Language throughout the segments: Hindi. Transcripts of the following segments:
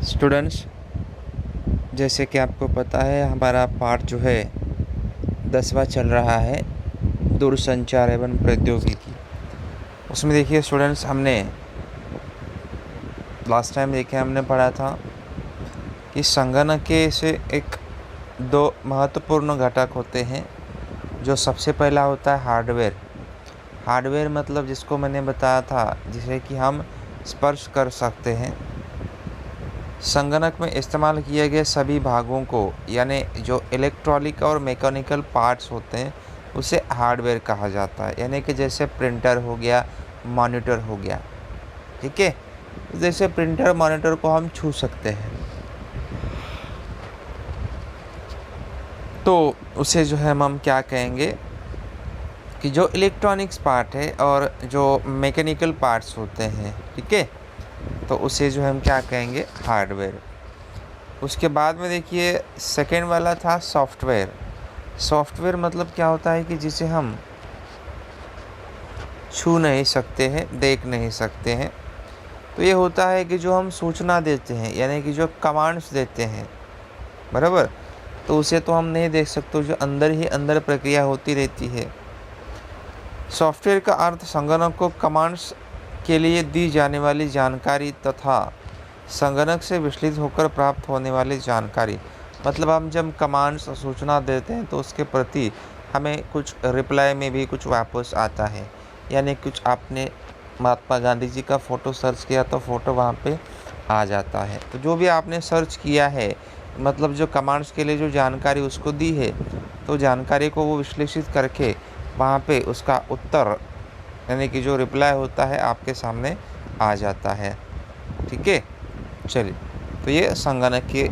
स्टूडेंट्स, जैसे कि आपको पता है हमारा पाठ जो है 10वां चल रहा है दूरसंचार एवं प्रौद्योगिकी। उसमें देखिए स्टूडेंट्स, हमने लास्ट टाइम हमने पढ़ा था कि संगणक के से दो महत्वपूर्ण घटक होते हैं। जो सबसे पहला होता है हार्डवेयर मतलब जिसको मैंने बताया था, जिसे कि हम स्पर्श कर सकते हैं। संगणक में इस्तेमाल किए गए सभी भागों को, यानी जो इलेक्ट्रॉनिक और मैकेनिकल पार्ट्स होते हैं, उसे हार्डवेयर कहा जाता है। यानी कि जैसे प्रिंटर हो गया, मॉनिटर हो गया, ठीक है। जैसे प्रिंटर मॉनिटर को हम छू सकते हैं, तो उसे जो है हम क्या कहेंगे कि जो इलेक्ट्रॉनिक्स पार्ट है और जो मैकेनिकल पार्ट्स होते हैं, ठीक है, तो उसे जो हम क्या कहेंगे, हार्डवेयर। उसके बाद में देखिए सेकेंड वाला था सॉफ्टवेयर मतलब क्या होता है कि जिसे हम छू नहीं सकते हैं, देख नहीं सकते हैं। तो ये होता है कि जो हम सूचना देते हैं, यानी कि जो कमांड्स देते हैं, बराबर, तो उसे तो हम नहीं देख सकते, जो अंदर ही अंदर प्रक्रिया होती रहती है। सॉफ्टवेयर का अर्थ संगणक को कमांड्स के लिए दी जाने वाली जानकारी तथा संगणक से विश्लेषित होकर प्राप्त होने वाली जानकारी। मतलब हम जब कमांड्स सूचना देते हैं तो उसके प्रति हमें कुछ रिप्लाई में भी कुछ वापस आता है। यानी कुछ आपने महात्मा गांधी जी का फ़ोटो सर्च किया तो फ़ोटो वहाँ पे आ जाता है। तो जो भी आपने सर्च किया है, मतलब जो कमांड्स के लिए जो जानकारी उसको दी है, तो जानकारी को वो विश्लेषित करके वहाँ पे उसका उत्तर, यानी कि जो रिप्लाई होता है, आपके सामने आ जाता है, ठीक है। चलिए, तो ये संगणक के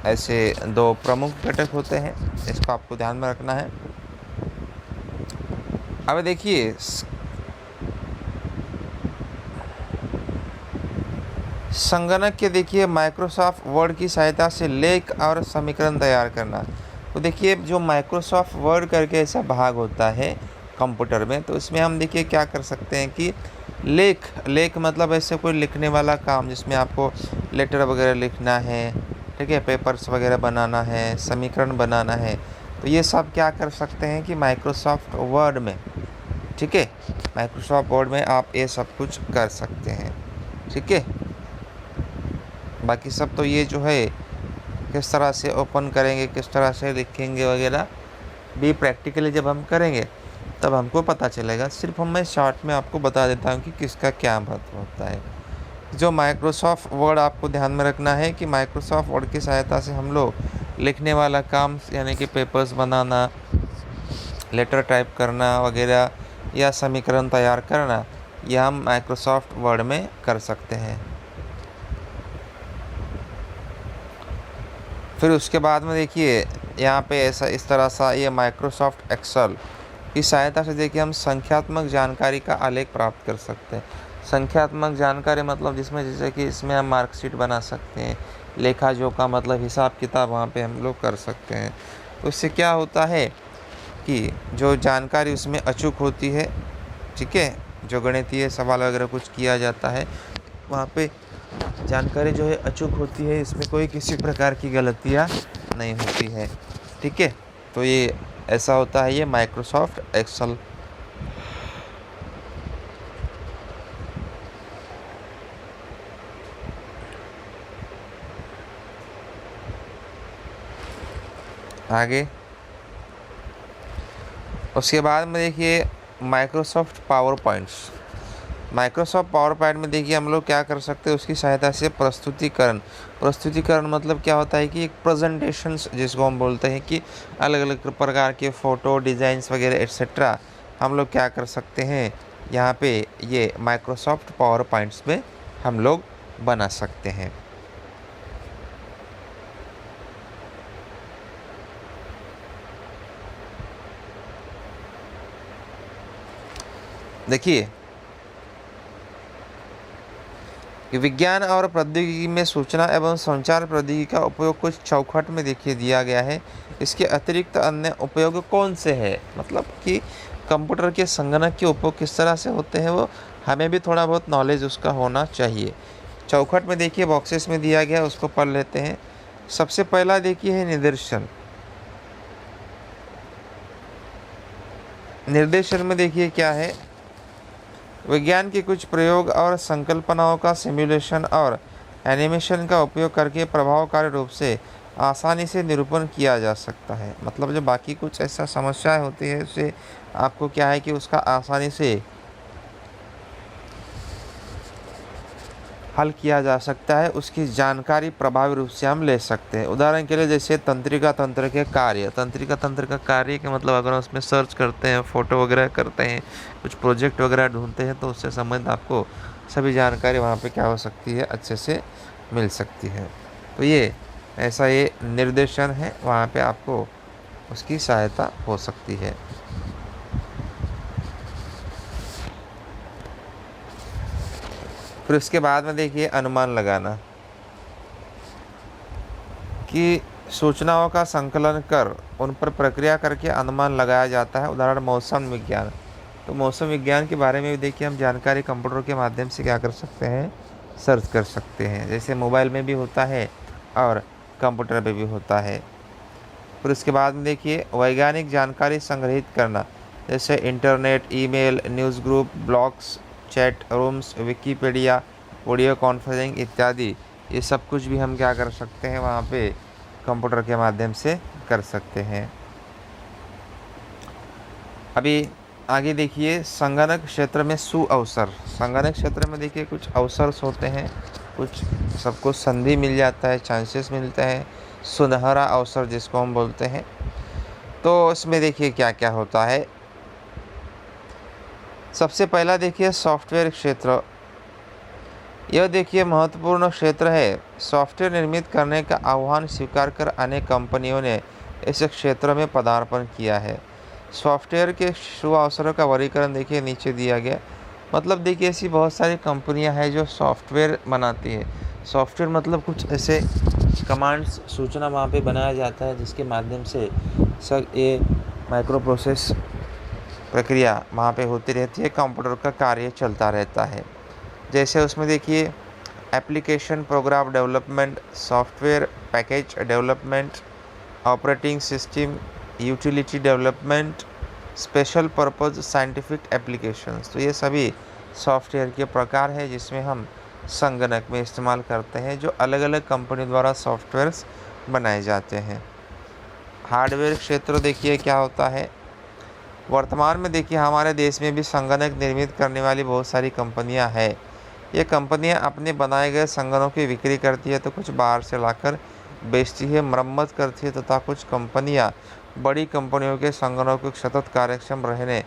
ऐसे दो प्रमुख घटक होते हैं, इसको आपको ध्यान में रखना है। अब देखिए संगणक के देखिए माइक्रोसॉफ्ट वर्ड की सहायता से लेख और समीकरण तैयार करना। तो देखिए जो माइक्रोसॉफ्ट वर्ड करके ऐसा भाग होता है कंप्यूटर में, तो इसमें हम देखिए क्या कर सकते हैं कि लेख मतलब ऐसे कोई लिखने वाला काम, जिसमें आपको लेटर वगैरह लिखना है, ठीक है, पेपर्स वगैरह बनाना है, समीकरण बनाना है, तो ये सब क्या कर सकते हैं कि माइक्रोसॉफ्ट वर्ड में, ठीक है, माइक्रोसॉफ्ट वर्ड में आप ये सब कुछ कर सकते हैं, ठीक है। बाकी सब तो ये जो है किस तरह से ओपन करेंगे, किस तरह से लिखेंगे वगैरह भी प्रैक्टिकली जब हम करेंगे तब हमको पता चलेगा। सिर्फ मैं शॉर्ट में आपको बता देता हूँ कि किसका क्या महत्व होता है। जो माइक्रोसॉफ्ट वर्ड आपको ध्यान में रखना है कि माइक्रोसॉफ्ट वर्ड की सहायता से हम लोग लिखने वाला काम, यानी कि पेपर्स बनाना, लेटर टाइप करना वगैरह, या समीकरण तैयार करना, यह हम माइक्रोसॉफ्ट वर्ड में कर सकते हैं। फिर उसके बाद में देखिए यहाँ पे ऐसा इस तरह सा ये माइक्रोसॉफ्ट एक्सेल की सहायता से देखिए हम संख्यात्मक जानकारी का आलेख प्राप्त कर सकते हैं। संख्यात्मक जानकारी मतलब जिसमें जैसे कि इसमें हम मार्कशीट बना सकते हैं, लेखा जोखा मतलब हिसाब किताब वहाँ पे हम लोग कर सकते हैं। तो इससे क्या होता है कि जो जानकारी उसमें अचूक होती है, ठीक है, जो गणितीय सवाल वगैरह कुछ किया जाता है वहाँ पे जानकारी जो है अचूक होती है, इसमें कोई किसी प्रकार की गलतियाँ नहीं होती है, ठीक है। तो ये ऐसा होता है ये माइक्रोसॉफ्ट एक्सेल। आगे उसके बाद में देखिए माइक्रोसॉफ्ट पावर पॉइंट में देखिए हम लोग क्या कर सकते हैं, उसकी सहायता से प्रस्तुतिकरण मतलब क्या होता है कि एक प्रेजेंटेशंस जिसको हम बोलते हैं कि अलग अलग प्रकार के फ़ोटो डिज़ाइंस वगैरह एट्सेट्रा हम लोग क्या कर सकते हैं, यहाँ पे ये माइक्रोसॉफ्ट पावर पॉइंट्स में हम लोग बना सकते हैं। देखिए विज्ञान और प्रौद्योगिकी में सूचना एवं संचार प्रौद्योगिकी का उपयोग कुछ चौखट में देखिए दिया गया है। इसके अतिरिक्त अन्य उपयोग कौन से हैं, मतलब कि कंप्यूटर के संगणक के उपयोग किस तरह से होते हैं, वो हमें भी थोड़ा बहुत नॉलेज उसका होना चाहिए। चौखट में देखिए बॉक्सेस में दिया गया, उसको पढ़ लेते हैं। सबसे पहला देखिए है निदर्शन। निर्देशन में देखिए क्या है, विज्ञान के कुछ प्रयोग और संकल्पनाओं का सिमुलेशन और एनिमेशन का उपयोग करके प्रभावकारी रूप से आसानी से निरूपण किया जा सकता है। मतलब जो बाकी कुछ ऐसा समस्याएं होती है उसे आपको क्या है कि उसका आसानी से हल किया जा सकता है, उसकी जानकारी प्रभावी रूप से हम ले सकते हैं। उदाहरण के लिए जैसे तंत्रिका तंत्र के कार्य, तंत्रिका तंत्र का कार्य के मतलब अगर उसमें सर्च करते हैं, फ़ोटो वगैरह करते हैं, कुछ प्रोजेक्ट वगैरह ढूंढते हैं तो उससे संबंधित आपको सभी जानकारी वहाँ पे क्या हो सकती है, अच्छे से मिल सकती है। तो ये ऐसा ये निर्देशन है, वहाँ पे आपको उसकी सहायता हो सकती है। फिर उसके बाद में देखिए अनुमान लगाना, कि सूचनाओं का संकलन कर उन पर प्रक्रिया करके अनुमान लगाया जाता है। उदाहरण मौसम विज्ञान। तो मौसम विज्ञान के बारे में भी देखिए हम जानकारी कंप्यूटर के माध्यम से क्या कर सकते हैं, सर्च कर सकते हैं। जैसे मोबाइल में भी होता है और कंप्यूटर पे भी होता है। फिर उसके बाद में देखिए वैज्ञानिक जानकारी संग्रहित करना, जैसे internet, email, news group, blogs, chat rooms, Wikipedia, video conferencing इत्यादि, ये सब कुछ भी हम क्या कर सकते हैं, वहाँ पे कंप्यूटर के माध्यम से कर सकते हैं। अभी आगे देखिए संगणक क्षेत्र में सुअवसर। संगणक क्षेत्र में देखिए कुछ अवसर होते हैं, कुछ सबको संधि मिल जाता है, चांसेस मिलते हैं, सुनहरा अवसर जिसको हम बोलते हैं। तो इसमें देखिए क्या क्या होता है। सबसे पहला देखिए सॉफ्टवेयर क्षेत्र। यह देखिए महत्वपूर्ण क्षेत्र है। सॉफ्टवेयर निर्मित करने का आह्वान स्वीकार कर अनेक कंपनियों ने इस क्षेत्र में पदार्पण किया है। सॉफ्टवेयर के सुअवसरों का वर्गीकरण देखिए नीचे दिया गया। मतलब देखिए ऐसी बहुत सारी कंपनियां हैं जो सॉफ्टवेयर बनाती है। सॉफ्टवेयर मतलब कुछ ऐसे कमांड्स, सूचना वहाँ पे बनाया जाता है जिसके माध्यम से सर ये माइक्रो प्रोसेस प्रक्रिया वहाँ पे होती रहती है, कंप्यूटर का कार्य चलता रहता है। जैसे उसमें देखिए application program development, software package development, operating system, utility development, special purpose scientific applications. तो ये सभी सॉफ्टवेयर के प्रकार हैं जिसमें हम संगणक में इस्तेमाल करते हैं, जो अलग अलग कंपनी द्वारा सॉफ्टवेयर्स बनाए जाते हैं। हार्डवेयर क्षेत्र देखिए क्या होता है। वर्तमान में देखिए हमारे देश में भी संगणक निर्मित करने वाली बहुत सारी कंपनियां हैं। ये कंपनियां अपने बनाए गए संगणकों की बिक्री करती है, तो कुछ बाहर से लाकर बेचती है, मरम्मत करती है, तथा कुछ कंपनियां बड़ी कंपनियों के संगणकों के सतत कार्यक्षम रहने,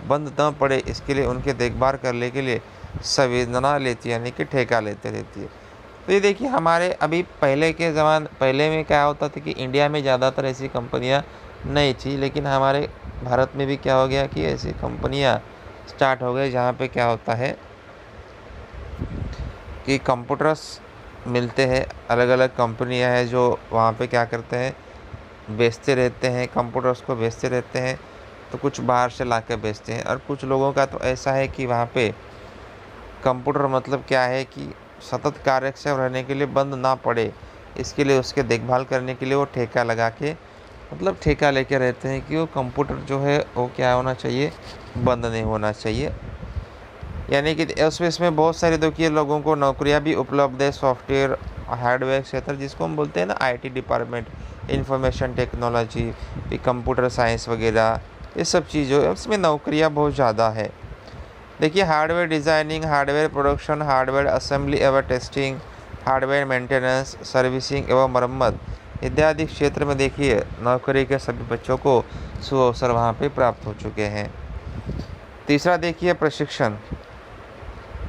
बंद न पड़े इसके लिए उनकी देखभाल करने के लिए संवेदना लेती है, यानी कि ठेका लेते रहती है। तो ये देखिए हमारे अभी पहले में क्या होता था कि इंडिया में ज़्यादातर ऐसी कंपनियां नहीं थी, लेकिन हमारे भारत में भी क्या हो गया कि ऐसी कंपनियां स्टार्ट हो गई जहाँ पे क्या होता है कि कंप्यूटर्स मिलते हैं। अलग अलग कंपनियां हैं जो वहाँ पे क्या करते हैं, बेचते रहते हैं, कंप्यूटर्स को बेचते रहते हैं। तो कुछ बाहर से ला कर बेचते हैं, और कुछ लोगों का तो ऐसा है कि वहाँ पे कंप्यूटर मतलब क्या है कि सतत कार्यक्षम रहने के लिए बंद ना पड़े, इसके लिए उसके देखभाल करने के लिए वो ठेका लगा के, मतलब ठेका लेके रहते हैं कि वो कंप्यूटर जो है वो क्या होना चाहिए, बंद नहीं होना चाहिए। यानी कि इसमें बहुत सारे देखिए लोगों को नौकरियां भी उपलब्ध है सॉफ्टवेयर हार्डवेयर क्षेत्र, जिसको हम बोलते हैं ना IT department, information technology, computer science वगैरह, ये सब चीज़ों इसमें नौकरियां बहुत ज़्यादा है। देखिए hardware designing, hardware production, hardware assembly एवं टेस्टिंग, हार्डवेयर मेंटेनेंस, सर्विसिंग एवं मरम्मत इत्यादि क्षेत्र में देखिए नौकरी के सभी बच्चों को सुअवसर वहाँ पे प्राप्त हो चुके हैं। तीसरा देखिए प्रशिक्षण।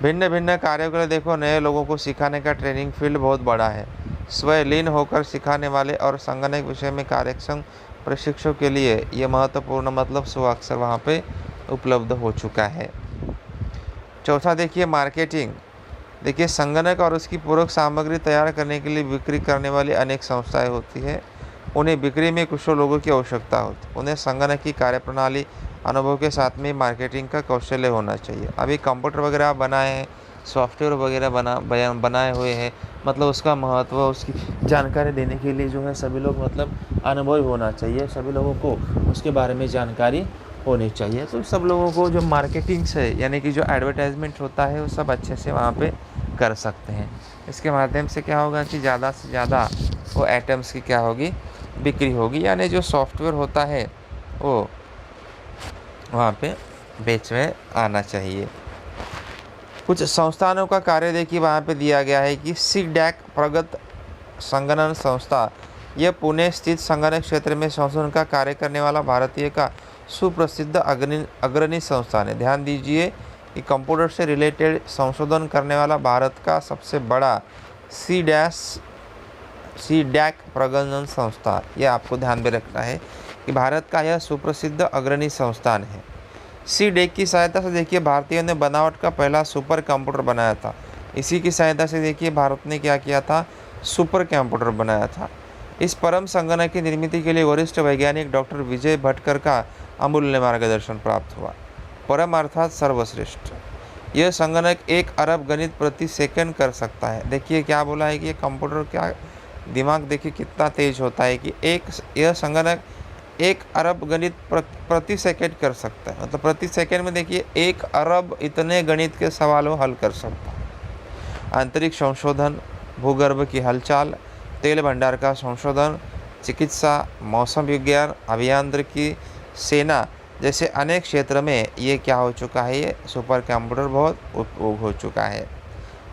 भिन्न भिन्न कार्यों के लिए देखो नए लोगों को सिखाने का ट्रेनिंग फील्ड बहुत बड़ा है। स्वयं लीन होकर सिखाने वाले और संगणक विषय में कार्यक्षम प्रशिक्षकों के लिए ये महत्वपूर्ण मतलब सुअवसर वहाँ पे उपलब्ध हो चुका है। चौथा देखिए मार्केटिंग। देखिए संगणक और उसकी पूरक सामग्री तैयार करने के लिए बिक्री करने वाली अनेक संस्थाएं होती है। उन्हें बिक्री में कुशल लोगों की आवश्यकता होती है। उन्हें संगणक की कार्यप्रणाली अनुभव के साथ में मार्केटिंग का कौशल्य होना चाहिए। अभी कंप्यूटर वगैरह आप बनाए हैं सॉफ्टवेयर वगैरह बनाए हुए हैं, मतलब उसका महत्व, उसकी जानकारी देने के लिए जो है सभी लोग मतलब अनुभवी होना चाहिए, सभी लोगों को उसके बारे में जानकारी होनी चाहिए। तो सब लोगों को जो मार्केटिंग से यानी कि जो एडवर्टाइजमेंट होता है वो सब अच्छे से वहाँ पे कर सकते हैं। इसके माध्यम से क्या होगा कि ज़्यादा से ज़्यादा वो आइटम्स की क्या होगी, बिक्री होगी, यानी जो सॉफ्टवेयर होता है वो वहाँ पे बेच में आना चाहिए। कुछ संस्थानों का कार्य देखिए वहाँ पे दिया गया है कि सीडैक प्रगत संगणन संस्था, यह पुणे स्थित संगणक क्षेत्र में संशोधन का कार्य करने वाला भारतीय का सुप्रसिद्ध अग्रणी संस्थान है। ध्यान दीजिए कि कंप्यूटर से रिलेटेड संशोधन करने वाला भारत का सबसे बड़ा सीडैक प्रगणन संस्था, यह आपको ध्यान में रखना है कि भारत का यह सुप्रसिद्ध अग्रणी संस्थान है। सीडैक की सहायता से देखिए भारतीयों ने बनावट का पहला सुपर कंप्यूटर बनाया था। इसी की सहायता से देखिए भारत ने क्या किया था, सुपर कंप्यूटर बनाया था। इस परम संगणक की निर्मित के लिए वरिष्ठ वैज्ञानिक डॉक्टर विजय भटकर का अमूल्य मार्गदर्शन प्राप्त हुआ। परम अर्थात सर्वश्रेष्ठ। यह संगणक 1 अरब गणित प्रति सेकंड कर सकता है। देखिए क्या बोला है कि ये कंप्यूटर क्या दिमाग देखिए कितना तेज होता है कि यह संगणक 1 अरब गणित प्रति सेकंड कर सकता है। मतलब प्रति सेकंड में देखिए 1 अरब इतने गणित के सवालों हल कर सकता है। अंतरिक्ष संशोधन, भूगर्भ की हलचल, तेल भंडार का संशोधन, चिकित्सा, मौसम विज्ञान, अभियांत्रिकी, सेना जैसे अनेक क्षेत्र में ये क्या हो चुका है, ये सुपर कंप्यूटर बहुत उपयोग हो चुका है।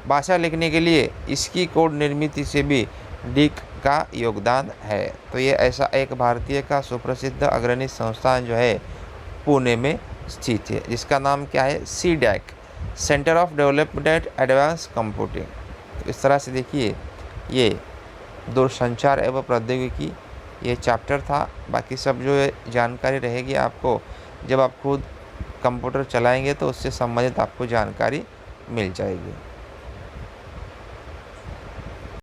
भाषा लिखने के लिए इसकी कोड निर्मित से भी डिक का योगदान है। तो ये ऐसा एक भारतीय का सुप्रसिद्ध अग्रणी संस्थान जो है पुणे में स्थित है, जिसका नाम क्या है, CDAC, centre of development advance computing. तो इस तरह से देखिए ये दूरसंचार एवं प्रौद्योगिकी ये चैप्टर था। बाकी सब जो जानकारी रहेगी आपको जब आप खुद कंप्यूटर चलाएंगे तो उससे संबंधित आपको जानकारी मिल जाएगी।